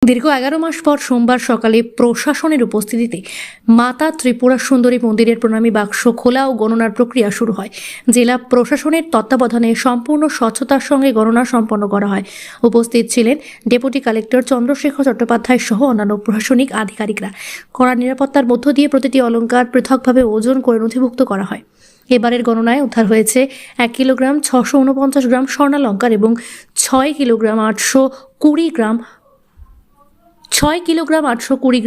দীর্ঘ 11 মাস পর সোমবার সকালে প্রশাসনের উপস্থিতিতে মাতা ত্রিপুরা সুন্দরী মন্দিরের প্রণামী বাক্স খোলা ও গণনার প্রক্রিয়া শুরু হয়। জেলা প্রশাসনের তত্ত্বাবধানে সম্পূর্ণ স্বচ্ছতার সঙ্গে গণনা সম্পন্ন করা হয়। উপস্থিত ছিলেন ডেপুটি কালেক্টর চন্দ্রশেখর চট্টোপাধ্যায় সহ অন্যান্য প্রশাসনিক আধিকারিকরা। কড়া নিরাপত্তার মধ্য দিয়ে প্রতিটি অলংকার পৃথকভাবে ওজন করে নথিভুক্ত করা হয়। এবারের গণনায় উদ্ধার হয়েছে 1 কিলোগ্রাম 649 গ্রাম স্বর্ণালঙ্কার এবং 6 কিলোগ্রাম 820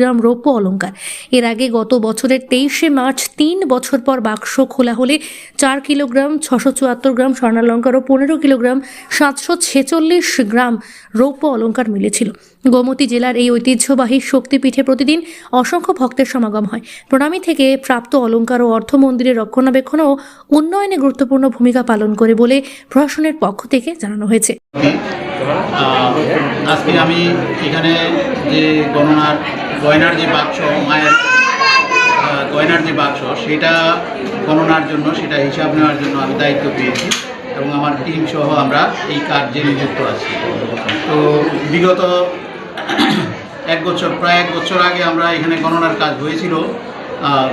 গ্রাম রৌপ্য অলঙ্কার। এর আগে গত বছরের 23শে মার্চ 3 বছর পর বাক্স খোলা হলে 4 কিলোগ্রাম 674 গ্রাম স্বর্ণালঙ্কার ও 15 কিলোগ্রাম 746 গ্রাম রৌপ্য অলঙ্কার মিলেছিল। গোমতী জেলার এই ঐতিহ্যবাহী শক্তিপীঠে প্রতিদিন অসংখ্য ভক্তের সমাগম হয়। প্রণামী থেকে প্রাপ্ত অলঙ্কার ও অর্থ মন্দিরের রক্ষণাবেক্ষণ ও উন্নয়নে গুরুত্বপূর্ণ ভূমিকা পালন করে বলে প্রশাসনের পক্ষ থেকে জানানো হয়েছে। আজকে আমি এখানে যে গয়নার যে বাক্স, মায়ের গয়নার যে বাক্স, সেটা গণনার জন্য, সেটা হিসাব নেওয়ার জন্য আমি দায়িত্ব পেয়েছি এবং আমার টিম সহ আমরা এই কার্যে নিযুক্ত আছি। তো বিগত প্রায় এক বছর আগে আমরা এখানে গণনার কাজ হয়েছিল।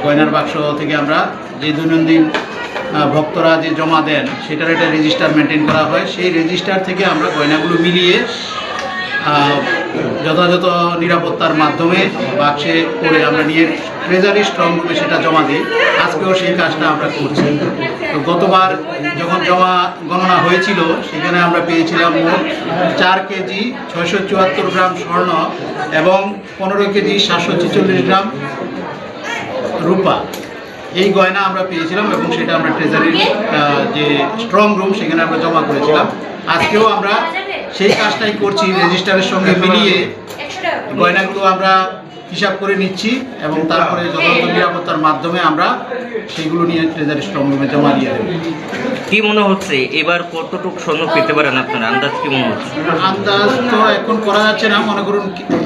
গয়নার বাক্স থেকে আমরা যে দৈনন্দিন ভক্তরা যে জমা দেন সেটার একটা রেজিস্টার মেনটেন করা হয়। সেই রেজিস্টার থেকে আমরা গয়নাগুলো মিলিয়ে যথাযথ নিরাপত্তার মাধ্যমে বাক্সে করে আমরা নিয়ে ট্রেজারি স্ট্রং রুমে সেটা জমা দিই। আজকেও সেই কাজটা আমরা করছি। তো গতবার যখন গণনা হয়েছিল সেখানে আমরা পেয়েছিলাম মোট 4 কেজি 674 গ্রাম স্বর্ণ এবং 15 কেজি 746 গ্রাম রূপা। এই গয়না আমরা পেয়েছিলাম এবং সেটা আমরা ট্রেজারির যে স্ট্রং রুম সেখানে আমরা জমা করেছিলাম। আজকেও আমরা সেই কাজটাই করছি, রেজিস্টারের সঙ্গে মিলিয়ে গয়নাগুলো আমরা হিসাব করে নিচ্ছি এবং তারপরে যথাযথ নিরাপত্তার মাধ্যমে আমরা সেইগুলো নিয়ে ট্রেজারি স্ট্রং রুমে জমা দিয়ে দেব। কি মনে হচ্ছে এবার কতটুকু স্বর্ণ পেতে পারেন আপনার আন্দাজ কি মনে হচ্ছে? আন্দাজ তো এখন করা যাচ্ছে না, মনে করুন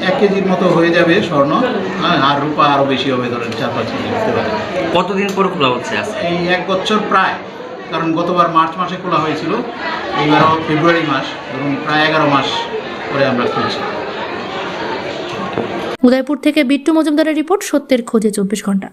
1 কেজির মতো হয়ে যাবে স্বর্ণ, আর রূপা আরও বেশি হবে, ধরেন 4-5 কেজি হতে পারে। কতদিন পর খোলা হচ্ছে আজকে? এই 1 বছর প্রায়, কারণ গতবার মার্চ মাসে খোলা হয়েছিল, এইবারও ফেব্রুয়ারি মাস, ধরুন প্রায় 11 মাস পরে আমরা খুলছি। উদয়পুর থেকে বিট্টু মজুমদারের রিপোর্ট, সত্যের খোঁজে 24 ঘন্টা।